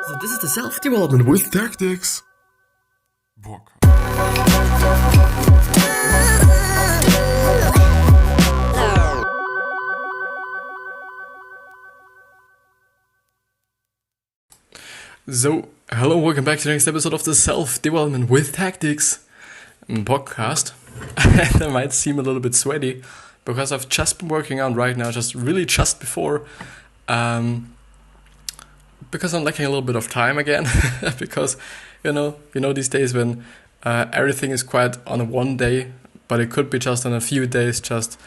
So this is the Self-Development with Tactics book. So, hello, welcome back to the next episode of the Self-Development with Tactics podcast. And I might seem a little bit sweaty because I've just been working out right now, just before, because I'm lacking a little bit of time again, because, you know these days when everything is quite on a one day, but it could be just on a few days, just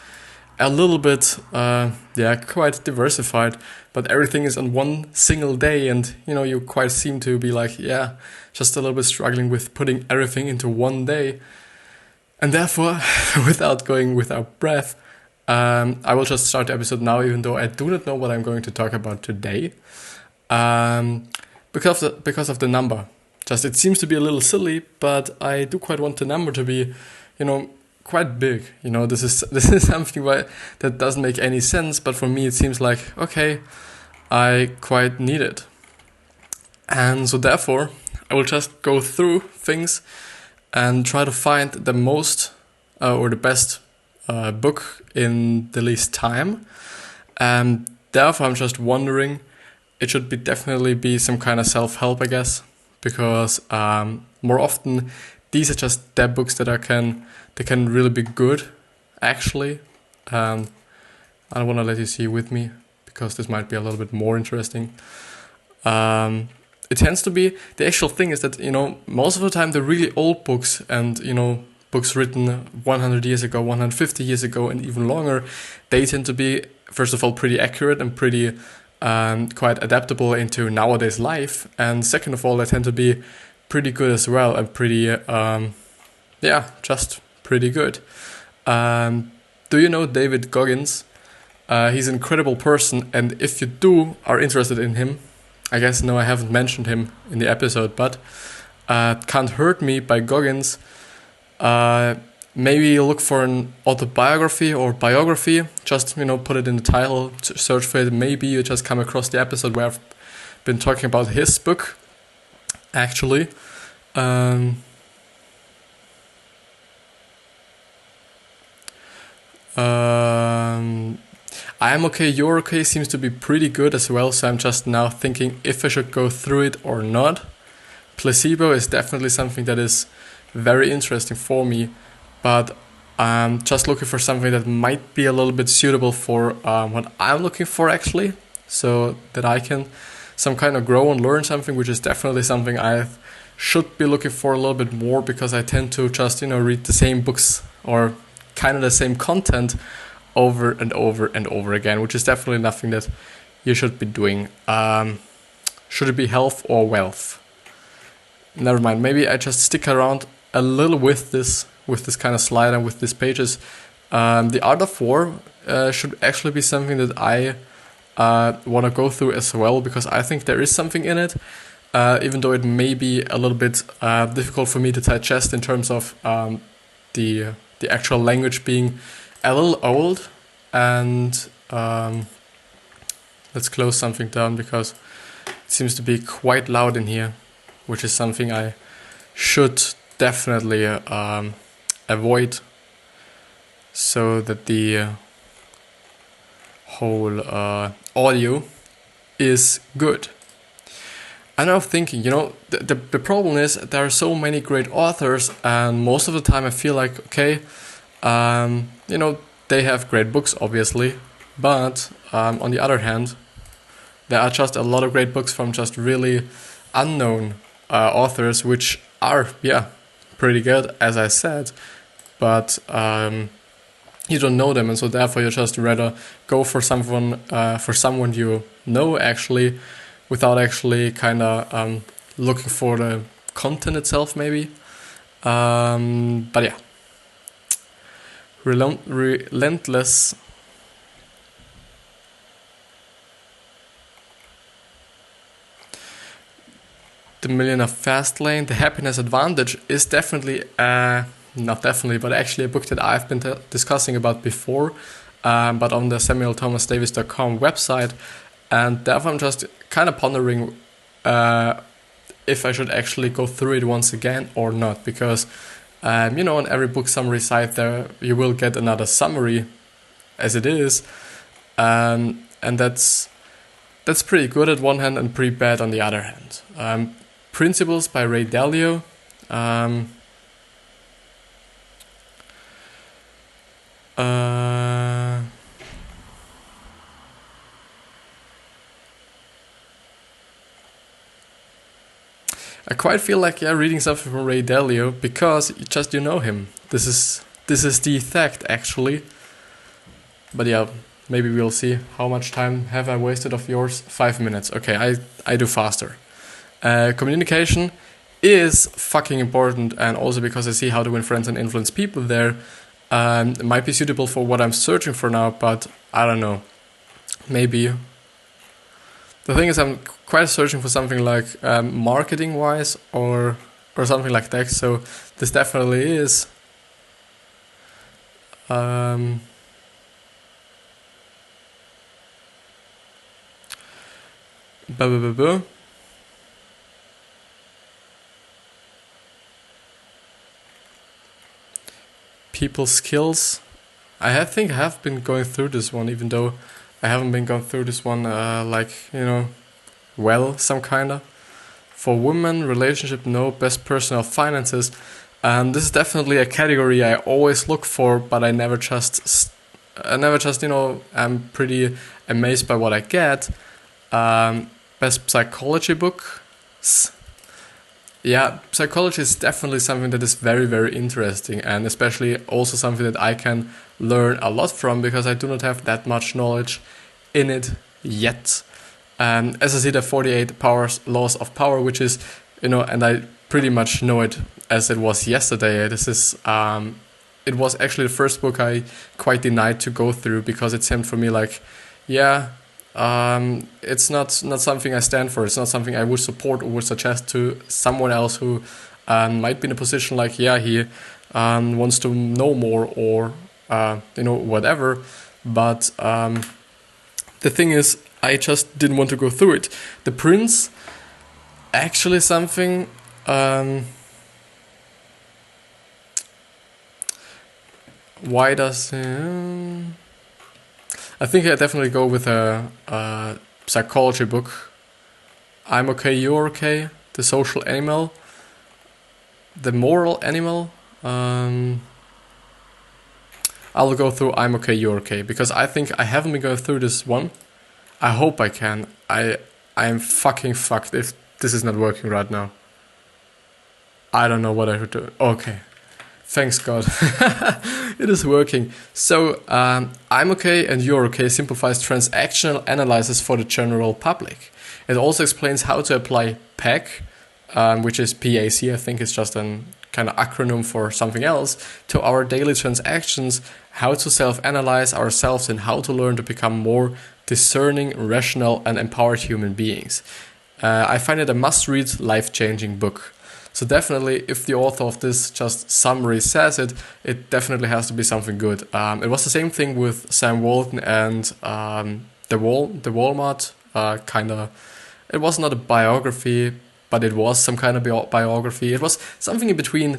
a little bit, quite diversified, but everything is on one single day, and you quite seem to be like, just a little bit struggling with putting everything into one day, and therefore, without breath, I will just start the episode now, even though I do not know what I'm going to talk about today, because of the number. Just it seems to be a little silly, but I do quite want the number to be, quite big. This is something that doesn't make any sense, but for me it seems like, okay, I quite need it. And so therefore, I will just go through things and try to find the most or the best book in the least time. And therefore, I'm just wondering, it should definitely be some kind of self-help, I guess, because more often these are just the books that they can really be good, actually. I don't want to let you see with me, because this might be a little bit more interesting. It tends to be, the actual thing is that, most of the time the really old books and, books written 100 years ago, 150 years ago, and even longer, they tend to be, first of all, pretty accurate and pretty quite adaptable into nowadays life. And second of all, they tend to be pretty good as well, and pretty, just pretty good. Do you know David Goggins? He's an incredible person, and if you are interested in him, I guess, no, I haven't mentioned him in the episode, but Can't Hurt Me by Goggins. Maybe you look for an autobiography or biography, just, put it in the title, search for it. Maybe you just come across the episode where I've been talking about his book, actually. I Am Okay, You're Okay seems to be pretty good as well, so I'm just now thinking if I should go through it or not. Placebo is definitely something that is very interesting for me, but I'm just looking for something that might be a little bit suitable for what I'm looking for, actually, so that I can some kind of grow and learn something, which is definitely something I should be looking for a little bit more, because I tend to just, read the same books or kind of the same content over and over and over again, which is definitely nothing that you should be doing. Should it be health or wealth? Never mind. Maybe I just stick around a little with this kind of slide and with these pages. The Art of War should actually be something that I want to go through as well, because I think there is something in it, even though it may be a little bit difficult for me to digest in terms of the actual language being a little old. And let's close something down, because it seems to be quite loud in here, which is something I should definitely avoid, so that the whole audio is good. And I'm thinking, the problem is there are so many great authors, and most of the time I feel like, okay, they have great books, obviously, but on the other hand, there are just a lot of great books from just really unknown authors, which are, pretty good, as I said, but you don't know them, and so therefore you just rather go for someone you know, actually, without actually kind of looking for the content itself, maybe. But yeah. Relentless. The Millionaire Fast Lane, The Happiness Advantage is definitely, not definitely, but actually a book that I've been discussing about before, but on the SamuelThomasDavis.com website, and therefore I'm just kind of pondering if I should actually go through it once again or not, because on every book summary site there you will get another summary as it is, and that's pretty good at one hand and pretty bad on the other hand. Principles by Ray Dalio. I quite feel like reading something from Ray Dalio because you know him. This is the fact actually. But yeah, maybe we'll see. How much time have I wasted of yours? 5 minutes. Okay, I do faster. Communication is fucking important, and also because I see how to win friends and influence people there. It might be suitable for what I'm searching for now, but I don't know. Maybe. The thing is, I'm quite searching for something like marketing-wise or something like that. So this definitely is. People skills. I think I have been going through this one, even though I haven't been going through this one some kinda. For women, relationship, no. Best personal finances. This is definitely a category I always look for, but I never just I'm pretty amazed by what I get. Best psychology book. Yeah, psychology is definitely something that is very, very interesting, and especially also something that I can learn a lot from because I do not have that much knowledge in it yet. As I see the 48 laws of power, which is, and I pretty much know it as it was yesterday. This is, it was actually the first book I quite denied to go through because it seemed for me like, it's not something I stand for. It's not something I would support or would suggest to someone else who might be in a position like, he wants to know more or, whatever. But the thing is, I just didn't want to go through it. The Prince, actually something... why does... I think I definitely go with a psychology book. I'm Okay, You're Okay. The Social Animal. The Moral Animal. I'll go through I'm Okay, You're Okay, because I think I haven't been going through this one. I hope I can. I am fucking fucked if this is not working right now. I don't know what I should do. Okay. Thanks God. It is working. So, I'm Okay and You're Okay simplifies transactional analysis for the general public. It also explains how to apply PAC, which is PAC, I think it's just a kind of acronym for something else, to our daily transactions, how to self-analyze ourselves, and how to learn to become more discerning, rational, and empowered human beings. I find it a must-read, life-changing book. So definitely, if the author of this just summary says it, it definitely has to be something good. It was the same thing with Sam Walton and the Walmart kind of. It was not a biography, but it was some kind of biography. It was something in between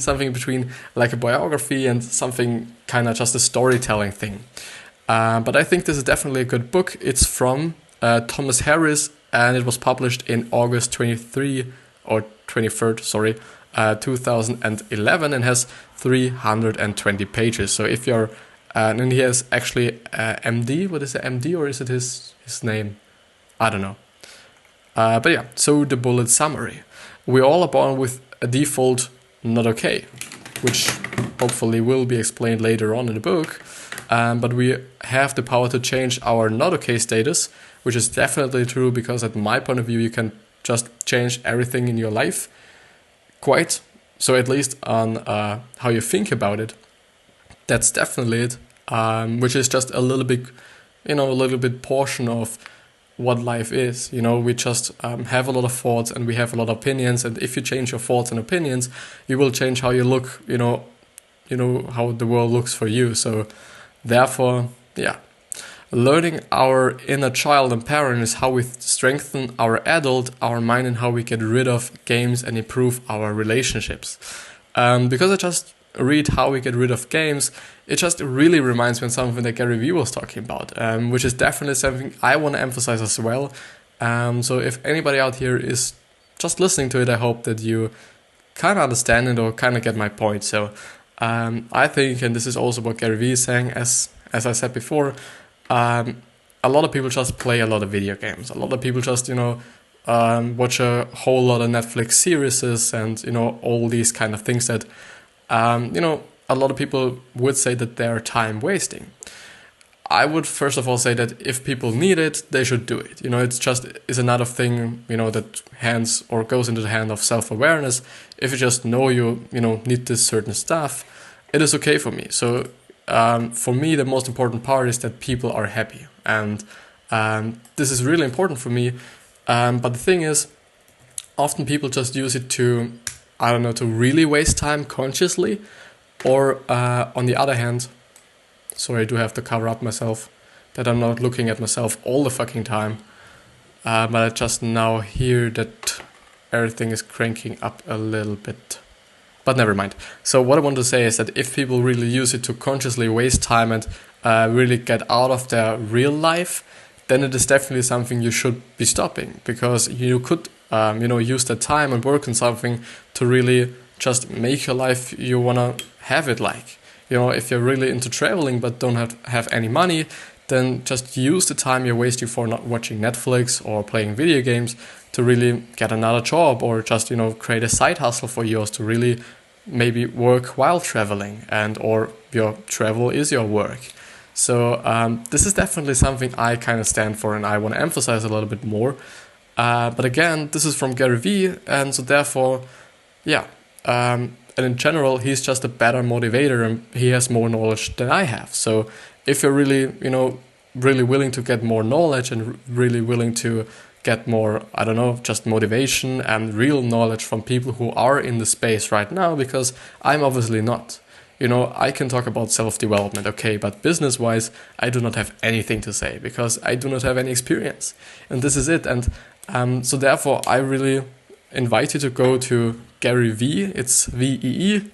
like a biography and something kind of just a storytelling thing. But I think this is definitely a good book. It's from Thomas Harris, and it was published in August 23 or 23rd, 2011, and has 320 pages. So if you're, and he has actually MD, what is it, MD, or is it his name? I don't know. But yeah, so the bullet summary. We all are born with a default not okay, which hopefully will be explained later on in the book. But we have the power to change our not okay status, which is definitely true because at my point of view, you can just change everything in your life. Quite. So at least on how you think about it. That's definitely it. Which is just a little bit portion of what life is. We just have a lot of thoughts and we have a lot of opinions. And if you change your thoughts and opinions, you will change how you look, how the world looks for you. So therefore, yeah. Learning our inner child and parent is how we strengthen our adult, our mind, and how we get rid of games and improve our relationships. Because I just read how we get rid of games, it just really reminds me of something that Gary Vee was talking about, which is definitely something I want to emphasize as well. So if anybody out here is just listening to it, I hope that you kind of understand it or kind of get my point. So I think, and this is also what Gary Vee is saying, as I said before, a lot of people just play a lot of video games. A lot of people just, watch a whole lot of Netflix series and, all these kind of things that, a lot of people would say that they're time wasting. I would first of all say that if people need it, they should do it. It's another thing, that hands or goes into the hand of self-awareness. If you just know you need this certain stuff, it is okay for me. So for me, the most important part is that people are happy. And this is really important for me. But the thing is, often people just use it to really waste time consciously. Or on the other hand, sorry, I do have to cover up myself, that I'm not looking at myself all the fucking time. But I just now hear that everything is cranking up a little bit. But never mind. So what I want to say is that if people really use it to consciously waste time and really get out of their real life, then it is definitely something you should be stopping. Because you could, use that time and work on something to really just make your life you want to have it like. If you're really into traveling but don't have any money, then just use the time you're wasting for not watching Netflix or playing video games to really get another job, or just, create a side hustle for yours to really maybe work while traveling, and or your travel is your work. So this is definitely something I kind of stand for and I want to emphasize a little bit more. But again, this is from Gary Vee, and so therefore, and in general, he's just a better motivator and he has more knowledge than I have. So if you're really, really willing to get more knowledge and really willing to get more, just motivation and real knowledge from people who are in the space right now, because I'm obviously not. I can talk about self-development, okay, but business-wise, I do not have anything to say because I do not have any experience. And this is it. And so therefore, I really invite you to go to Gary Vee, it's VEE,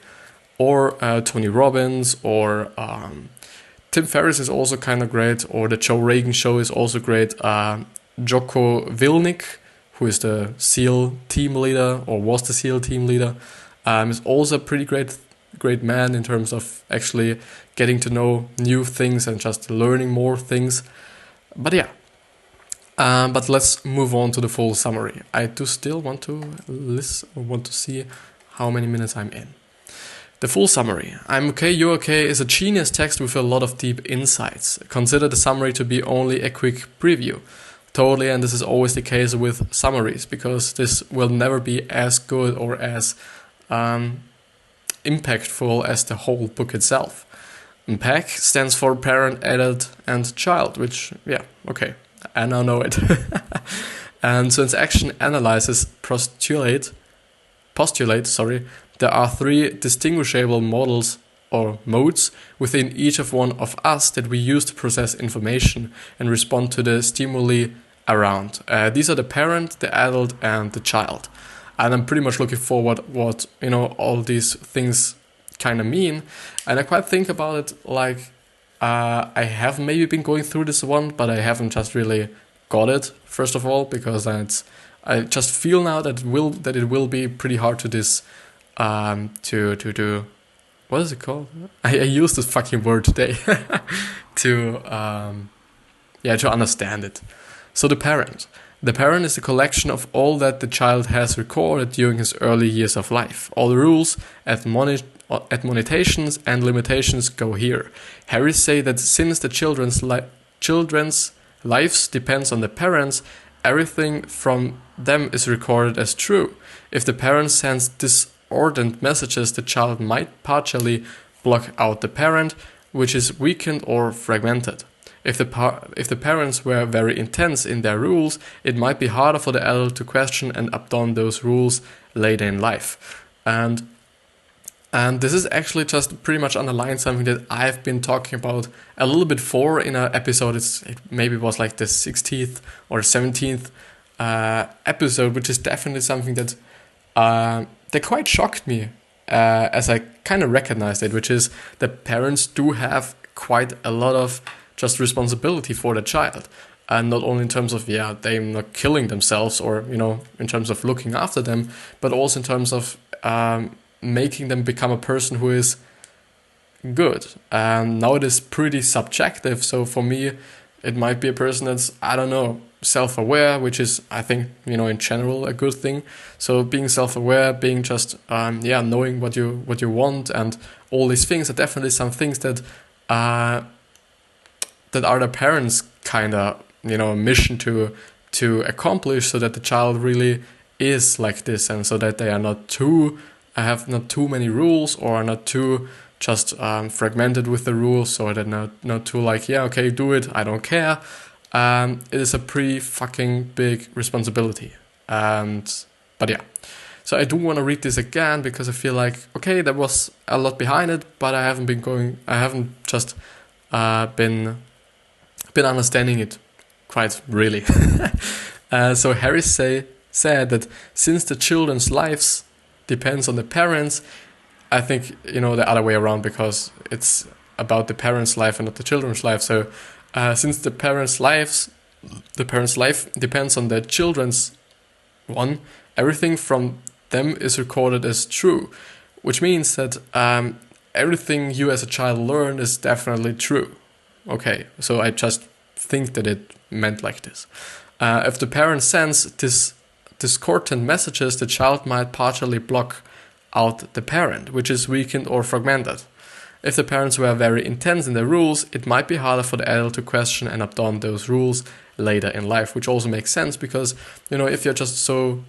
or Tony Robbins, or Tim Ferriss is also kind of great, or the Joe Rogan show is also great. Jocko Willink, who is the SEAL team leader, or was the SEAL team leader, is also a pretty great man in terms of actually getting to know new things and just learning more things. But yeah. But let's move on to the full summary. I do still want to see how many minutes I'm in. The full summary. I'm okay, you're okay is a genius text with a lot of deep insights. Consider the summary to be only a quick preview. Totally, and this is always the case with summaries, because this will never be as good or as impactful as the whole book itself. PAC stands for parent, adult, and child, which, okay. I now know it. And since action analysis postulate, there are three distinguishable models or modes within each of one of us that we use to process information and respond to the stimuli around. These are the parent, the adult, and the child. And I'm pretty much looking forward what all these things kind of mean. And I quite think about it like, I have maybe been going through this one, but I haven't just really got it, first of all, because I just feel now that it will be pretty hard to do. What is it called? I used this fucking word today to understand it. So the parent is the collection of all that the child has recorded during his early years of life. All the rules, admonitions and limitations go here. Harris say that since the children's lives depends on the parents, everything from them is recorded as true. If the parent sends discordant messages, the child might partially block out the parent, which is weakened or fragmented. If the parents were very intense in their rules, it might be harder for the adult to question and abandon those rules later in life. And And this is actually just pretty much underlying something that I've been talking about a little bit before in an episode. It maybe was like the 16th or 17th episode, which is definitely something that quite shocked me as I kind of recognized it, which is that parents do have quite a lot of just responsibility for the child. And not only in terms of, them not killing themselves or, in terms of looking after them, but also in terms of making them become a person who is good. Now it is pretty subjective. So for me, it might be a person that's, I don't know, self-aware, which is, I think, in general a good thing. So being self-aware, being just, knowing what you want, and all these things are definitely some things that are the parents' kind of, mission to accomplish, so that the child really is like this, and so that they are not too many rules, or are not too just fragmented with the rules, so that not too like, okay, do it, I don't care. It is a pretty fucking big responsibility. But yeah, so I do want to read this again, because I feel like, okay, there was a lot behind it, but I haven't just been understanding it quite really. So Harris said that since the children's lives depends on the parents, I think, the other way around, because it's about the parents' life and not the children's life. So since the parents' life depends on the children's one, everything from them is recorded as true, which means that everything you as a child learn is definitely true. Okay, so I just think that it meant like this. If the parent sends discordant messages, the child might partially block out the parent, which is weakened or fragmented. If the parents were very intense in their rules, it might be harder for the adult to question and adopt those rules later in life, which also makes sense, because, if you're just so,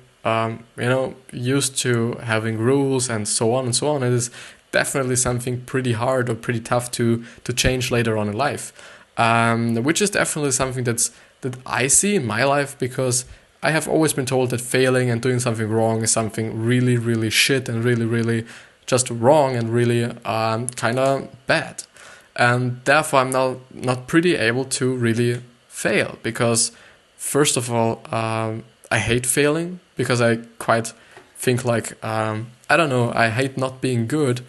used to having rules and so on, it is definitely something pretty hard or pretty tough to change later on in life. Which is definitely something that I see in my life, because I have always been told that failing and doing something wrong is something really, really shit, and really, really just wrong, and really kind of bad. And therefore I'm now not pretty able to really fail, because first of all, I hate failing, because I quite think like, I don't know, I hate not being good.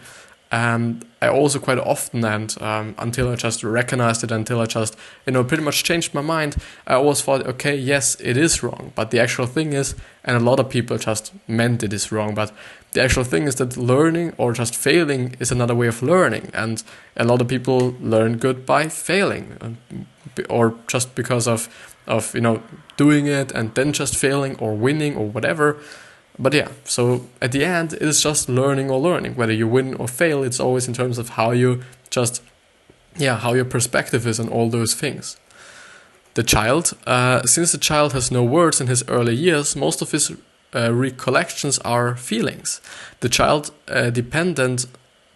And I also quite often, and until I just recognized it, until I just, pretty much changed my mind, I always thought, okay, yes, it is wrong. But the actual thing is, and a lot of people just meant it is wrong, but the actual thing is that learning or just failing is another way of learning. And a lot of people learn good by failing, or just because of doing it and then just failing or winning or whatever. But yeah, so at the end, it is just learning or learning. Whether you win or fail, it's always in terms of how you just, how your perspective is on all those things. The child, since the child has no words in his early years, most of his recollections are feelings. The child dependent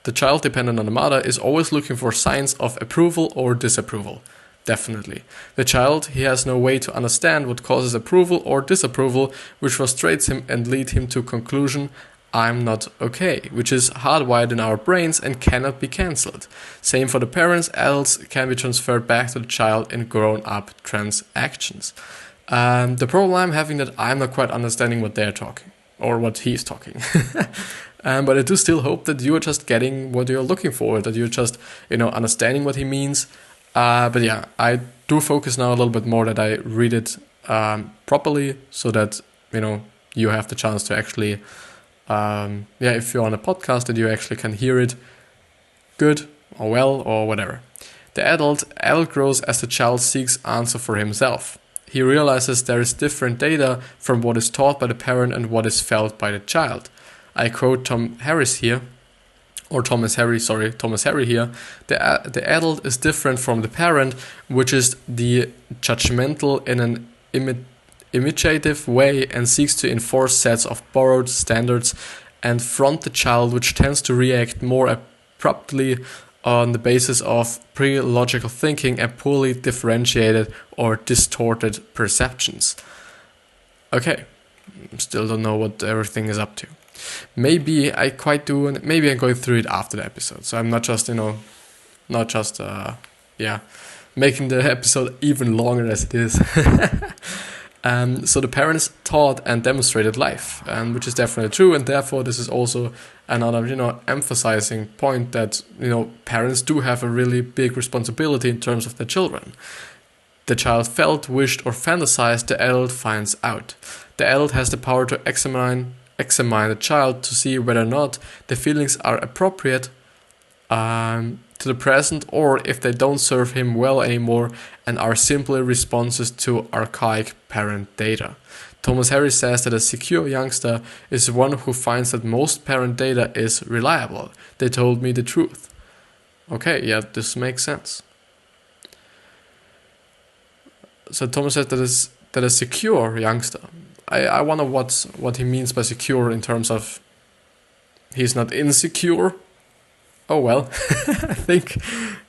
on the mother is always looking for signs of approval or disapproval. Definitely. The child, he has no way to understand what causes approval or disapproval, which frustrates him and leads him to conclusion, I'm not okay, which is hardwired in our brains and cannot be cancelled. Same for the parents, adults can be transferred back to the child in grown-up transactions. The problem I'm having that I'm not quite understanding what they're talking, or what he's talking. But I do still hope that you are just getting what you're looking for, that you're just, understanding what he means. But yeah, I do focus now a little bit more that I read it properly, so that, you have the chance to actually, if you're on a podcast, that you actually can hear it good or well or whatever. The adult grows as the child seeks answer for himself. He realizes there is different data from what is taught by the parent and what is felt by the child. I quote Thomas Harry here. The adult is different from the parent, which is the judgmental in an imitative way and seeks to enforce sets of borrowed standards and front the child, which tends to react more abruptly on the basis of pre-logical thinking and poorly differentiated or distorted perceptions. Okay, still don't know what everything is up to. Maybe I quite do, and maybe I'm going through it after the episode. So I'm not just, making the episode even longer as it is. So the parents taught and demonstrated life, and which is definitely true, and therefore this is also another, emphasizing point that, parents do have a really big responsibility in terms of their children. The child felt, wished, or fantasized, the adult finds out. The adult has the power to examine the child to see whether or not the feelings are appropriate to the present, or if they don't serve him well anymore and are simply responses to archaic parent data. Thomas Harris says that a secure youngster is one who finds that most parent data is reliable. They told me the truth. Okay, yeah, this makes sense. So Thomas says that a secure youngster. I wonder what he means by secure in terms of he's not insecure. Oh well, I think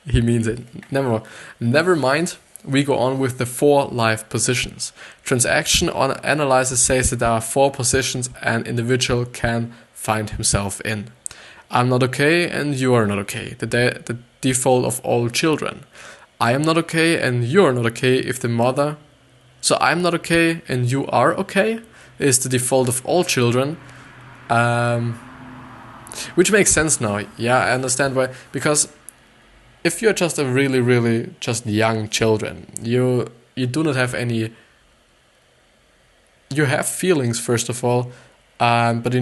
he means it. Never mind. We go on with the 4 life positions. Transaction analysis says that there are 4 positions an individual can find himself in. I'm not okay and you are not okay. The default of all children. I am not okay and you are not okay if the mother. So I'm not okay and you are okay is the default of all children. Which makes sense now. Yeah, I understand why. Because if you're just a really, really just young children, you do not have any. You have feelings first of all, but you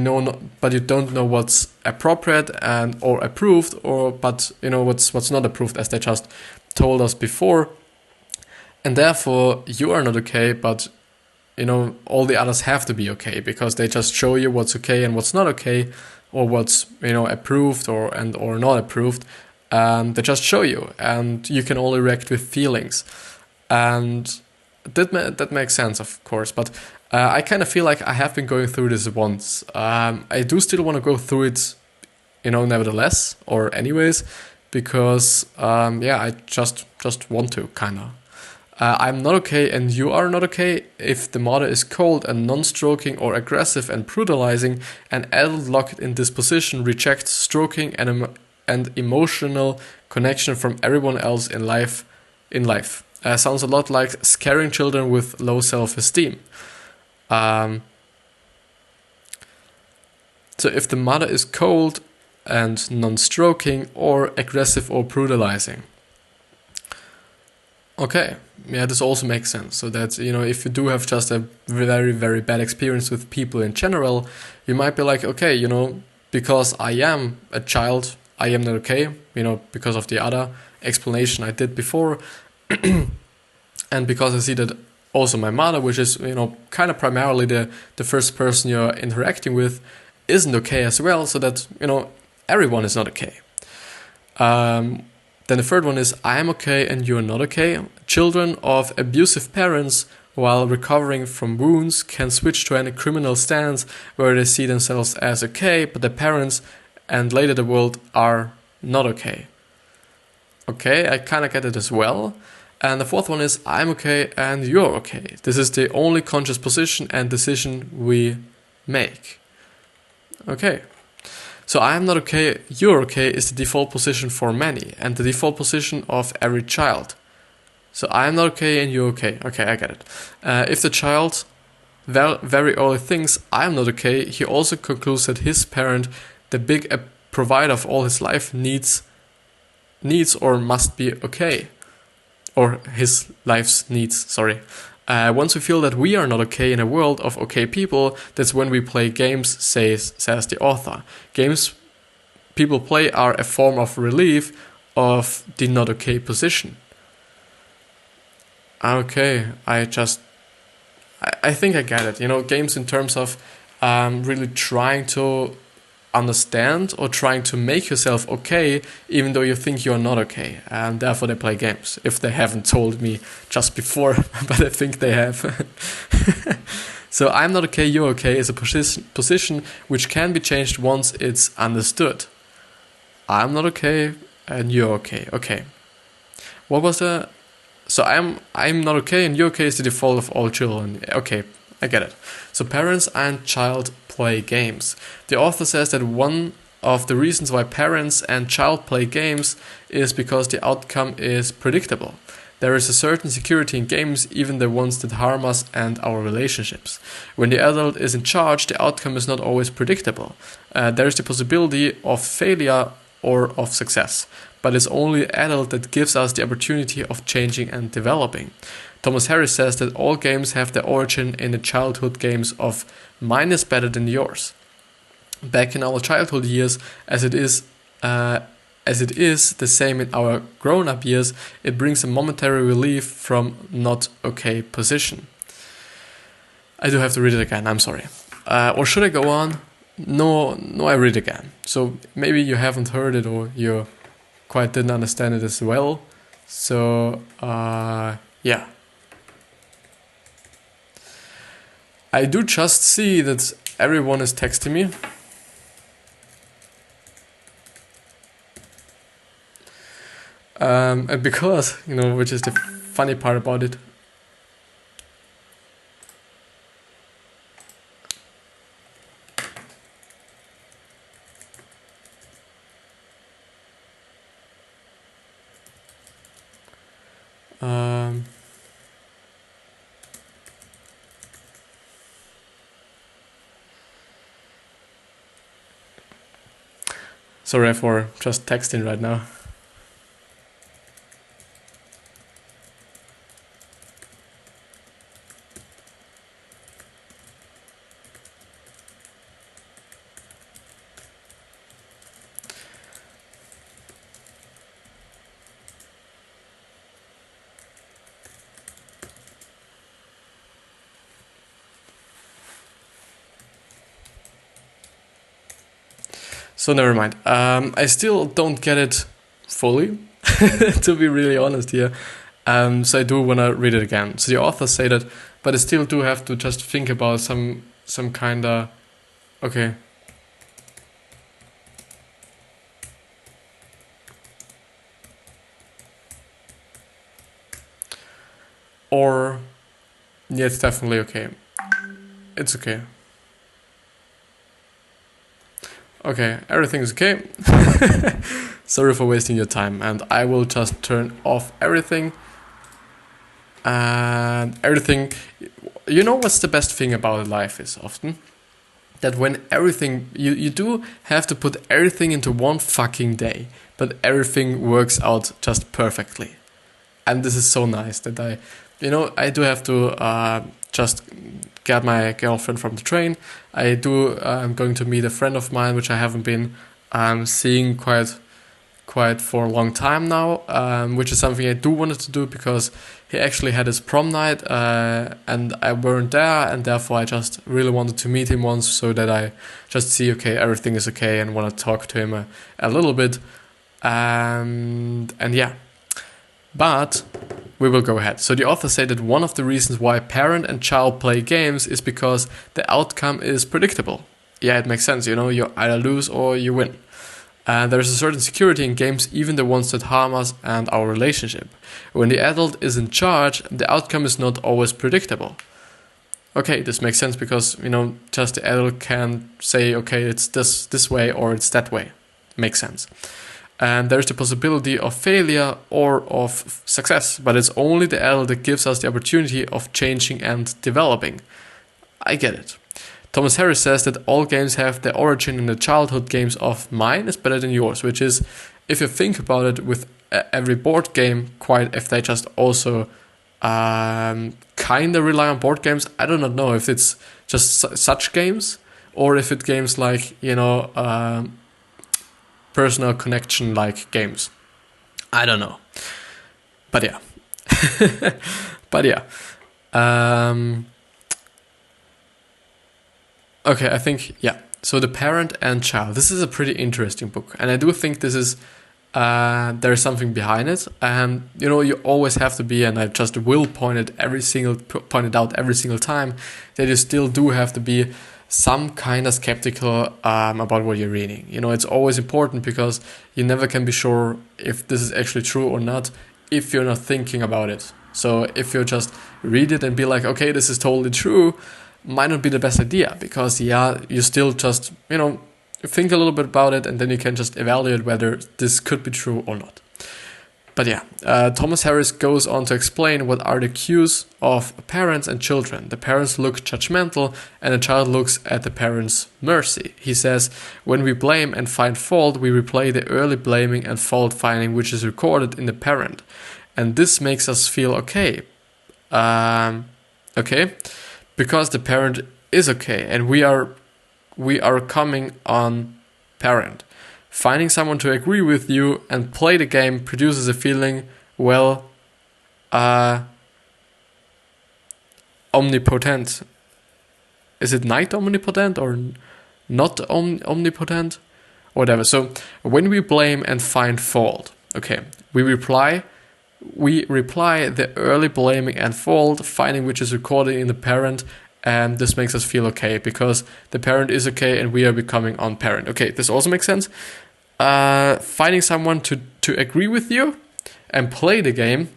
don't know what's appropriate and or approved, but what's not approved, as they just told us before, and therefore you are not okay, but all the others have to be okay because they just show you what's okay and what's not okay, or what's approved or not approved. They just show you, and you can only react with feelings, and that makes sense, of course. But I kind of feel like I have been going through this once. I do still want to go through it, nevertheless or anyways, because I just want to kind of. I'm not okay and you are not okay if the mother is cold and non-stroking or aggressive and brutalizing. An adult locked in this position rejects stroking and emotional connection from everyone else in life. Sounds a lot like scaring children with low self-esteem. So if the mother is cold and non-stroking or aggressive or brutalizing. Okay, yeah, this also makes sense. So that, if you do have just a very, very bad experience with people in general, you might be like, okay, because I am a child, I am not okay, because of the other explanation I did before. And because I see that also my mother, which is, kind of primarily the first person you're interacting with, isn't okay as well. So that, everyone is not okay. Then the third one is, I am okay and you are not okay. Children of abusive parents, while recovering from wounds, can switch to any criminal stance where they see themselves as okay, but the parents and later the world are not okay. Okay, I kind of get it as well. And the fourth one is, I'm okay and you're okay. This is the only conscious position and decision we make. Okay. So I am not okay, you're okay is the default position for many and the default position of every child. So I am not okay and you're okay. Okay, I get it. If the child very early thinks I am not okay, he also concludes that his parent, the big provider of all his life, needs or must be okay. Or his life's needs, sorry. Once we feel that we are not okay in a world of okay people, that's when we play games, says the author. Games people play are a form of relief of the not okay position. Okay, I think I get it. Games in terms of really trying to understand or trying to make yourself okay, even though you think you're not okay, and therefore they play games. If they haven't told me just before, but I think they have. So I'm not okay, you're okay is a position which can be changed once it's understood. I'm not okay and you're okay. Okay. What was the? So I'm not okay and you're okay is the default of all children. Okay, I get it. So parents and child play games. The author says that one of the reasons why parents and child play games is because the outcome is predictable. There is a certain security in games, even the ones that harm us and our relationships. When the adult is in charge, the outcome is not always predictable. There is the possibility of failure or of success, but it's only the adult that gives us the opportunity of changing and developing. Thomas Harris says that all games have their origin in the childhood games of mine is better than yours. Back in our childhood years, as it is the same in our grown-up years, it brings a momentary relief from not okay position. I do have to read it again, I'm sorry. Or should I go on? No, I read it again. So maybe you haven't heard it or you quite didn't understand it as well. So, yeah. I do just see that everyone is texting me. And because, which is the funny part about it. Sorry for just texting right now. So never mind. I still don't get it fully, to be really honest here. So I do want to read it again. So the authors say that, but I still do have to just think about some kind of... Okay. Or... Yeah, it's definitely okay. It's okay. Okay, everything is okay. Sorry for wasting your time, and I will just turn off everything. And everything, what's the best thing about life is often? That when everything, you do have to put everything into one fucking day, but everything works out just perfectly. And this is so nice that I do have to just get my girlfriend from the train. I'm going to meet a friend of mine, which I haven't been seeing quite for a long time now, which is something I do wanted to do because he actually had his prom night and I weren't there, and therefore I just really wanted to meet him once so that I just see, okay, everything is okay, and want to talk to him a little bit. And yeah. But we will go ahead. So the author said that one of the reasons why parent and child play games is because the outcome is predictable. Yeah, it makes sense. You either lose or you win. There is a certain security in games, even the ones that harm us and our relationship. When the adult is in charge, the outcome is not always predictable. Okay, this makes sense because, just the adult can say, okay, it's this way or it's that way. Makes sense. And there's the possibility of failure or of success, but it's only the adult that gives us the opportunity of changing and developing. I get it. Thomas Harris says that all games have their origin in the childhood games of mine is better than yours, which is, if you think about it, with every board game, quite if they just also kind of rely on board games. I do not know if it's just such games or if it's games like, personal connection like games. I don't know. But yeah. Okay, I think, yeah. So The Parent and Child. This is a pretty interesting book. And I do think this is, there's something behind it. And, you always have to be, and I just will point it out every single time, that you still do have to be some kind of skeptical about what you're reading. It's always important because you never can be sure if this is actually true or not if you're not thinking about it. So if you just read it and be like, okay, this is totally true, might not be the best idea, because you still just, think a little bit about it, and then you can just evaluate whether this could be true or not. But Thomas Harris goes on to explain what are the cues of parents and children. The parents look judgmental and the child looks at the parents' mercy. He says, when we blame and find fault, we replay the early blaming and fault finding which is recorded in the parent. And this makes us feel okay. Because the parent is okay and we are coming on parent. Finding someone to agree with you and play the game produces a feeling, omnipotent. Is it not omnipotent or not omnipotent? Whatever. So when we blame and find fault, we reply the early blaming and fault finding which is recorded in the parent, and this makes us feel okay because the parent is okay and we are becoming on parent. Okay, this also makes sense. Finding someone to agree with you and play the game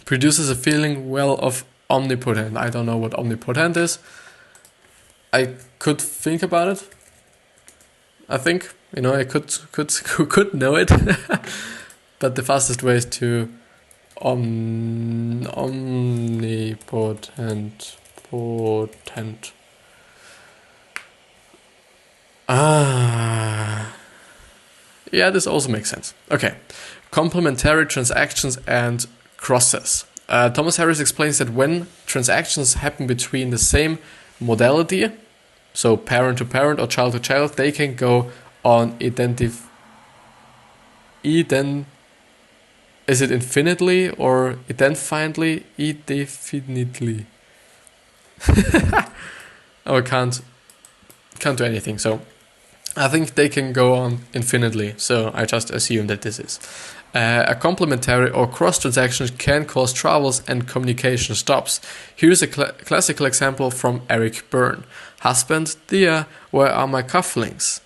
produces a feeling, of omnipotent. I don't know what omnipotent is. I could think about it. I think, I could know it. But the fastest way is to omnipotent. Potent. This also makes sense. Okay. Complementary transactions and crosses. Thomas Harris explains that when transactions happen between the same modality, so parent to parent or child to child, they can go on is it infinitely or indefinitely? Indefinitely. I can't do anything, so I think they can go on infinitely, so I just assume that this is. A complementary or cross transaction can cause troubles and communication stops. Here's a classical example from Eric Byrne. Husband, dear, where are my cufflinks?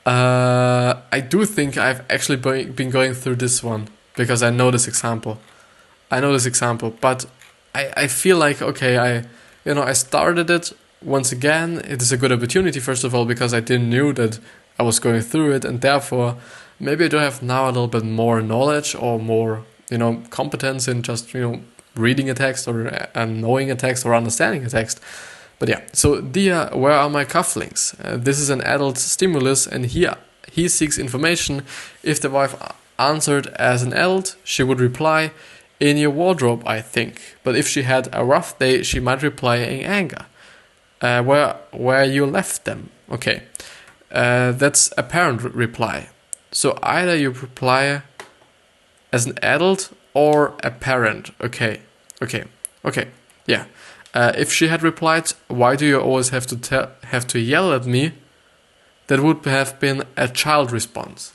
I do think I've actually been going through this one because I know this example. But I feel like, I started it once again. It is a good opportunity, first of all, because I didn't know that I was going through it, and therefore maybe I do have now a little bit more knowledge or more, competence in just, reading a text or knowing a text or understanding a text. But so dear, where are my cufflinks? This is an adult stimulus, and he seeks information. If the wife answered as an adult, she would reply, in your wardrobe, I think. But if she had a rough day, she might reply in anger. Where you left them. Okay. That's a parent reply. So either you reply as an adult or a parent. Okay. Yeah. If she had replied, why do you always have to yell at me? That would have been a child response.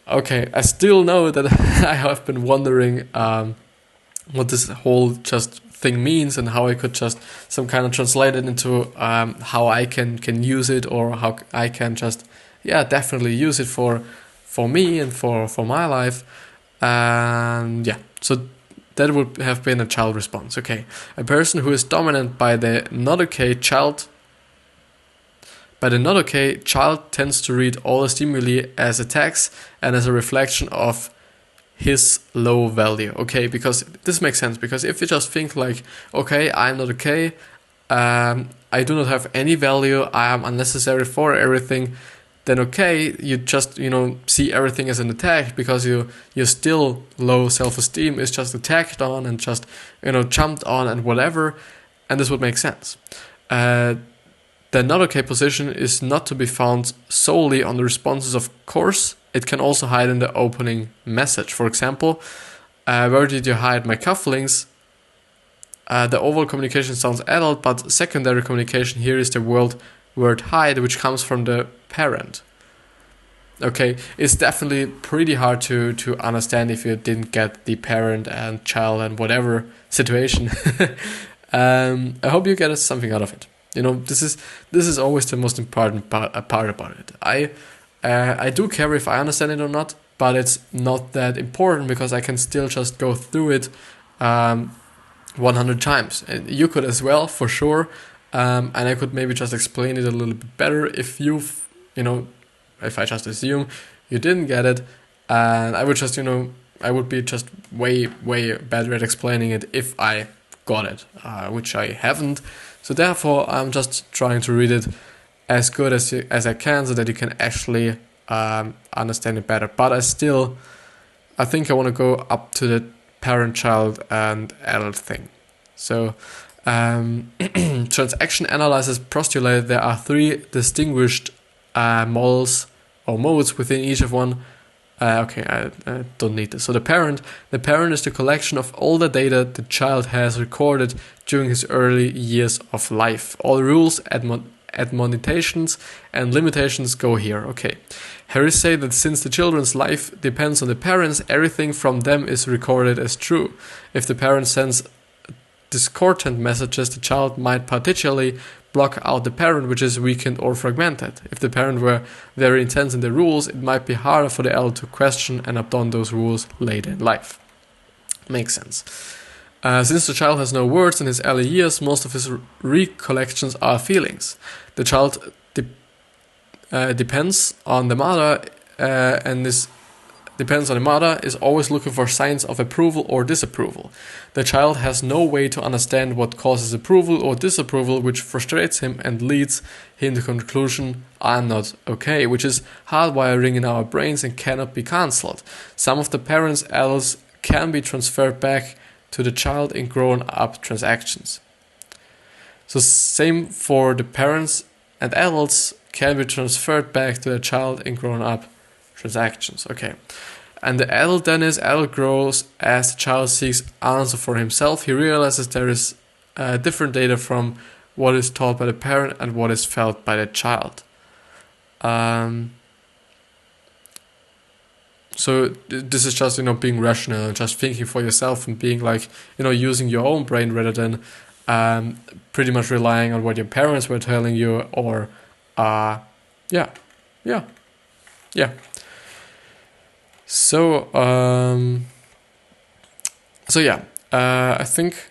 Okay, I still know that I have been wondering what this whole just thing means and how I could just some kind of translate it into how I can use it, or how I can just definitely use it for me and for my life. So that would have been a child response. Okay, a person who is dominant by the not okay child. By the not okay, child tends to read all the stimuli as attacks and as a reflection of his low value. Okay, because this makes sense. Because if you just think like, okay, I'm not okay, I do not have any value, I am unnecessary for everything, then okay, you just, see everything as an attack because you're still low self-esteem is just attacked on and just, jumped on and whatever, and this would make sense. The not okay position is not to be found solely on the responses, of course. It can also hide in the opening message. For example, where did you hide my cufflinks? The overall communication sounds adult, but secondary communication here is the word hide, which comes from the parent. Okay, it's definitely pretty hard to understand if you didn't get the parent and child and whatever situation. I hope you get something out of it. This is always the most important part about it. I do care if I understand it or not, but it's not that important because I can still just go through it 100 times. And you could as well, for sure. And I could maybe just explain it a little bit better if if I just assume you didn't get it, and I would just, I would be just way, way better at explaining it if I got it, which I haven't. So therefore, I'm just trying to read it as good as I can so that you can actually understand it better. But I think I want to go up to the parent, child, and adult thing. So, transaction analysis postulate there are three distinguished models or modes within each of one. I don't need this. So the parent is the collection of all the data the child has recorded during his early years of life. All rules, admonitions, and limitations go here. Okay. Harris say that since the children's life depends on the parents, everything from them is recorded as true. If the parent sends discordant messages, the child might partially block out the parent, which is weakened or fragmented. If the parent were very intense in the rules, it might be harder for the adult to question and adopt those rules later in life. Makes sense. Since the child has no words in his early years, most of his recollections are feelings. The child depends on the mother, is always looking for signs of approval or disapproval. The child has no way to understand what causes approval or disapproval, which frustrates him and leads him to the conclusion, I'm not okay, which is hardwiring in our brains and cannot be cancelled. Some of the parents' adults can be transferred back to the child in grown-up transactions. So same for the parents and adults can be transferred back to the child in grown-up transactions. Okay. And the adult grows as the child seeks answer for himself. He realizes there is different data from what is taught by the parent and what is felt by the child. So this is just, being rational and just thinking for yourself and being like, using your own brain rather than pretty much relying on what your parents were telling you or, yeah. So, I think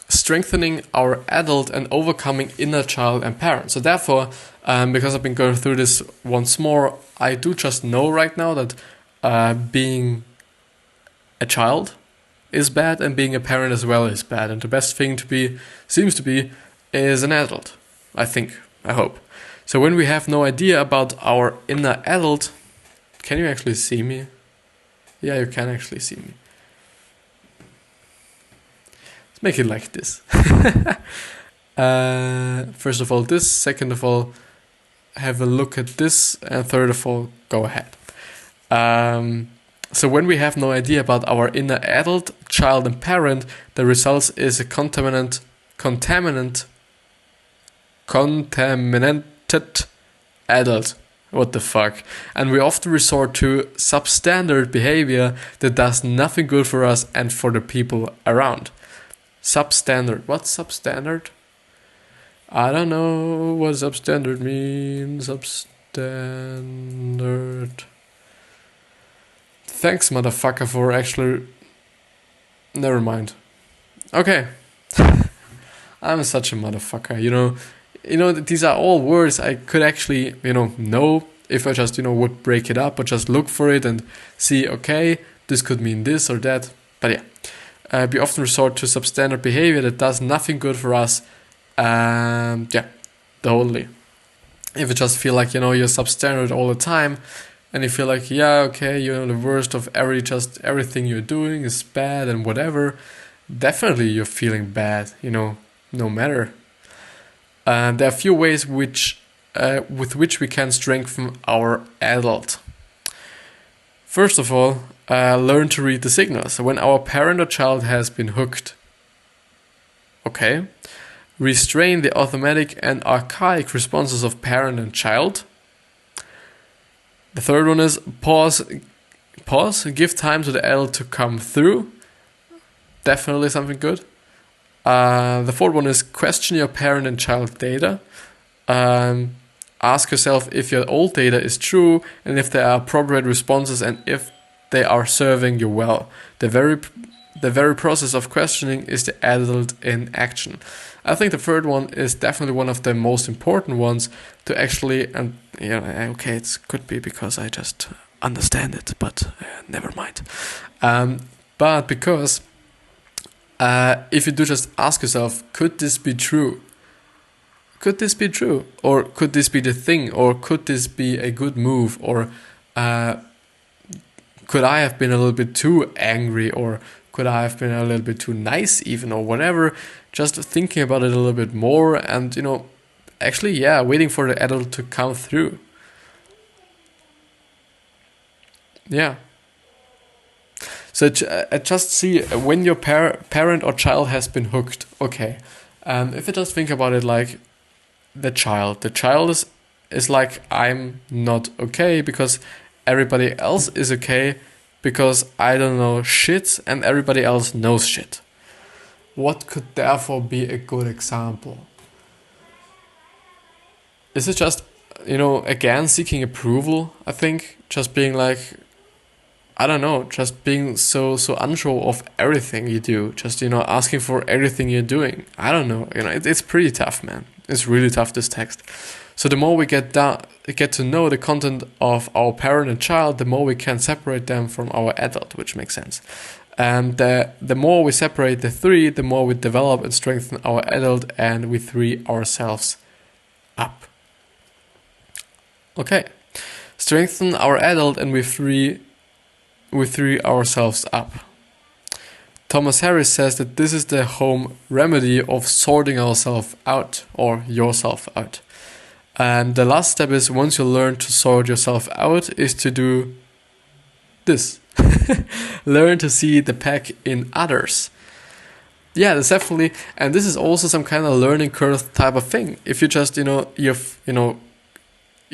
strengthening our adult and overcoming inner child and parent. So therefore, because I've been going through this once more, I do just know right now that being a child is bad and being a parent as well is bad. And the best thing seems to be is an adult, I think, I hope. So when we have no idea about our inner adult, can you actually see me? Yeah, you can actually see me. Let's make it like this. First of all, this. Second of all, have a look at this. And third of all, go ahead. So when we have no idea about our inner adult, child, and parent, the result is a contaminated adult. What the fuck? And we often resort to substandard behavior that does nothing good for us and for the people around. Substandard. What's substandard? I don't know what substandard means. Substandard. Thanks, motherfucker, for actually... Never mind. Okay. I'm such a motherfucker, these are all words I could actually, know if I just, would break it up or just look for it and see, okay, this could mean this or that. But yeah, we often resort to substandard behavior that does nothing good for us. Totally. If you just feel like, you're substandard all the time and you feel like, yeah, okay, the worst of everything you're doing is bad and whatever, definitely you're feeling bad, no matter. There are a few ways with which we can strengthen our adult. First of all, learn to read the signals. When our parent or child has been hooked, okay, restrain the automatic and archaic responses of parent and child. The third one is pause, give time to the adult to come through. Definitely something good. The fourth one is question your parent and child data. Ask yourself if your old data is true and if there are appropriate responses and if they are serving you well. The very the very process of questioning is the adult in action. I think the third one is definitely one of the most important ones to actually, and okay, it could be because I just understand it, but never mind. But because if you do just ask yourself, could this be true? Could this be true? Or could this be the thing? Or could this be a good move? Or could I have been a little bit too angry? Or could I have been a little bit too nice even? Or whatever. Just thinking about it a little bit more and, actually, waiting for the adult to come through. Yeah. So I just see when your parent or child has been hooked, okay. If you just think about it like the child is like, I'm not okay because everybody else is okay because I don't know shit and everybody else knows shit. What could therefore be a good example? Is it just, again, seeking approval, I think? Just being like, I don't know, just being so unsure of everything you do. Just, asking for everything you're doing. I don't know. It's pretty tough, man. It's really tough, this text. So the more we get to know the content of our parent and child, the more we can separate them from our adult, which makes sense. And the more we separate the three, the more we develop and strengthen our adult and we free ourselves up. Okay. Strengthen our adult and we free ourselves up. Thomas Harris says that this is the home remedy of sorting ourselves out or yourself out. And the last step is, once you learn to sort yourself out, is to do this. Learn to see the pack in others. Yeah, that's definitely, and this is also some kind of learning curve type of thing. If you just, you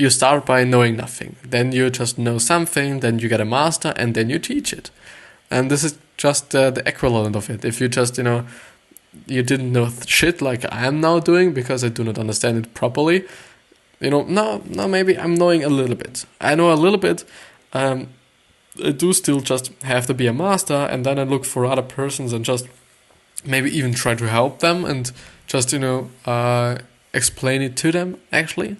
start by knowing nothing, then you just know something, then you get a master, and then you teach it. And this is just the equivalent of it. If you just, you didn't know shit like I am now doing because I do not understand it properly, now maybe I'm knowing a little bit. I know a little bit. I do still just have to be a master, and then I look for other persons and just maybe even try to help them and just, explain it to them, actually.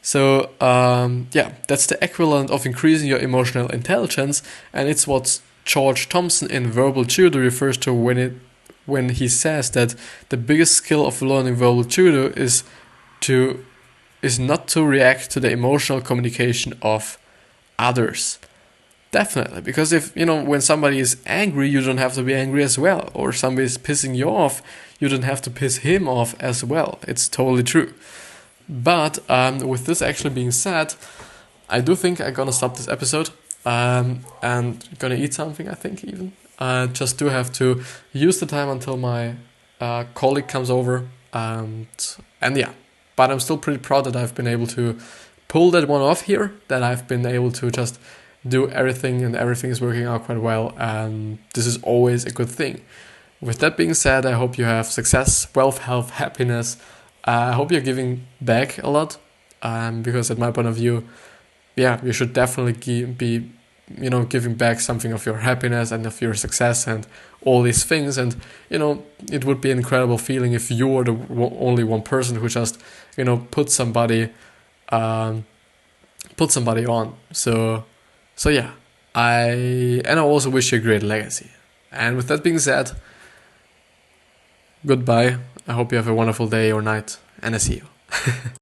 So, that's the equivalent of increasing your emotional intelligence, and it's what George Thompson in Verbal Judo refers to when he says that the biggest skill of learning Verbal Judo is not to react to the emotional communication of others. Definitely, because if, when somebody is angry, you don't have to be angry as well. Or somebody is pissing you off, you don't have to piss him off as well. It's totally true. But with this actually being said, I do think I'm gonna stop this episode and gonna eat something, I think, even. Just do have to use the time until my colleague comes over. And yeah, but I'm still pretty proud that I've been able to pull that one off here, that I've been able to just do everything and everything is working out quite well, and this is always a good thing. With that being said, I hope you have success, wealth, health, happiness. I hope you're giving back a lot, because at my point of view, you should definitely be giving back something of your happiness and of your success and all these things. And it would be an incredible feeling if you were the only one person who just put somebody on. So yeah, I also wish you a great legacy. And with that being said, goodbye. I hope you have a wonderful day or night, and I see you.